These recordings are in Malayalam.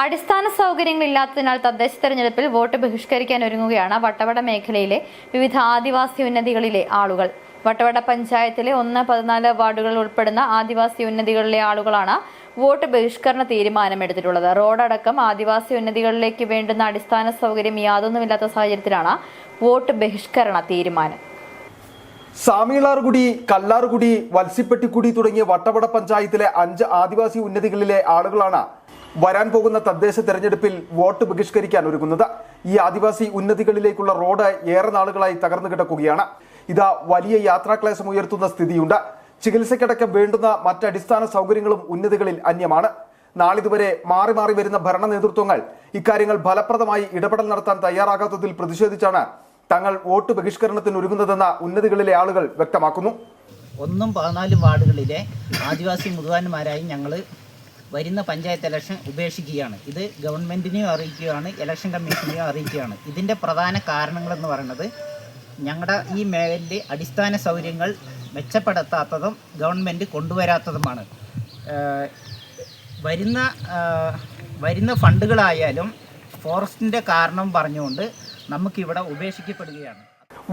അടിസ്ഥാന സൗകര്യങ്ങളില്ലാത്തതിനാൽ തദ്ദേശ തെരഞ്ഞെടുപ്പിൽ വോട്ട് ബഹിഷ്കരിക്കാൻ ഒരുങ്ങുകയാണ് വട്ടവട മേഖലയിലെ വിവിധ ആദിവാസി ഉന്നതികളിലെ ആളുകൾ. വട്ടവട പഞ്ചായത്തിലെ 1-14 വാർഡുകളിൽ ഉൾപ്പെടുന്ന ആദിവാസി ഉന്നതികളിലെ ആളുകളാണ് വോട്ട് ബഹിഷ്കരണ തീരുമാനമെടുത്തിട്ടുള്ളത്. റോഡടക്കം ആദിവാസി ഉന്നതികളിലേക്ക് വേണ്ടുന്ന അടിസ്ഥാന സൗകര്യം യാതൊന്നുമില്ലാത്ത സാഹചര്യത്തിലാണ് വോട്ട് ബഹിഷ്കരണ തീരുമാനം. സാമിളാർകുടി, കല്ലാർകുടി, വത്സിപ്പെട്ടിക്കുടി തുടങ്ങിയ വട്ടവട പഞ്ചായത്തിലെ 5 ആദിവാസി ഉന്നതികളിലെ ആളുകളാണ് വരാൻ പോകുന്ന തദ്ദേശ തെരഞ്ഞെടുപ്പിൽ വോട്ട് ബഹിഷ്കരിക്കാൻ ഒരുങ്ങുന്നത്. ഈ ആദിവാസി ഉന്നതികളിലേക്കുള്ള റോഡ് ഏറെ നാളുകളായി തകർന്നു കിടക്കുകയാണ്. ഇതാ വലിയ യാത്രാക്ലേശം ഉയർത്തുന്ന സ്ഥിതിയുണ്ട്. ചികിത്സയ്ക്കടക്കം വേണ്ടുന്ന മറ്റ് അടിസ്ഥാന സൗകര്യങ്ങളും ഉന്നതികളിൽ അന്യമാണ്. നാളിതുവരെ മാറി മാറി വരുന്ന ഭരണ നേതൃത്വങ്ങൾ ഇക്കാര്യങ്ങൾ ഫലപ്രദമായി ഇടപെടൽ നടത്താൻ തയ്യാറാകാത്തതിൽ പ്രതിഷേധിച്ചാണ് തങ്ങൾ വോട്ട് ബഹിഷ്കരണത്തിന് ഒരുങ്ങുന്നതെന്ന ഉന്നതികളിലെ ആളുകൾ വ്യക്തമാക്കുന്നു. 1-14 വാർഡുകളിലെ ആദിവാസി മുഴുവന്മാരായി ഞങ്ങൾ വരുന്ന പഞ്ചായത്ത് ഇലക്ഷൻ ഉപേക്ഷിക്കുകയാണ്. ഇത് ഗവൺമെൻറ്റിനെയും അറിയിക്കുകയാണ്, ഇലക്ഷൻ കമ്മീഷനെയും അറിയിക്കുകയാണ്. ഇതിൻ്റെ പ്രധാന കാരണങ്ങളെന്ന് പറയുന്നത് ഞങ്ങളുടെ ഈ മേഖലയിൽ അടിസ്ഥാന സൗകര്യങ്ങൾ മെച്ചപ്പെടുത്താത്തതും ഗവൺമെൻറ് കൊണ്ടുവരാത്തതുമാണ്. വരുന്ന ഫണ്ടുകളായാലും ഫോറസ്റ്റിൻ്റെ കാരണം പറഞ്ഞുകൊണ്ട് നമുക്കിവിടെ ഉപേക്ഷിക്കപ്പെടുകയാണ്.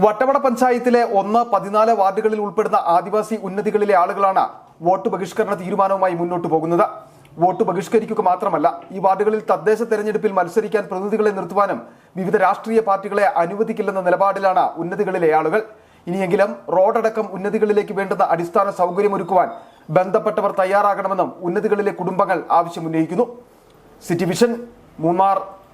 വട്ടവട പഞ്ചായത്തിലെ 1-14 വാർഡുകളിൽ ഉൾപ്പെടുന്ന ആദിവാസി ഉന്നതികളിലെ ആളുകളാണ് വോട്ട് ബഹിഷ്കരണ തീരുമാനവുമായി മുന്നോട്ട് പോകുന്നത്. വോട്ട് ബഹിഷ്കരിക്കുക മാത്രമല്ല, ഈ വാർഡുകളിൽ തദ്ദേശ തെരഞ്ഞെടുപ്പിൽ മത്സരിക്കാൻ പ്രതിനിധികളെ നിർത്തുവാനും വിവിധ രാഷ്ട്രീയ പാർട്ടികളെ അനുവദിക്കില്ലെന്ന നിലപാടിലാണ് ഉന്നതികളിലെ ആളുകൾ. ഇനിയെങ്കിലും റോഡടക്കം ഉന്നതികളിലേക്ക് വേണ്ടുന്ന അടിസ്ഥാന സൗകര്യമൊരുക്കുവാൻ ബന്ധപ്പെട്ടവർ തയ്യാറാകണമെന്നും ഉന്നതികളിലെ കുടുംബങ്ങൾ ആവശ്യമുന്നയിക്കുന്നു. City vision, Munnar.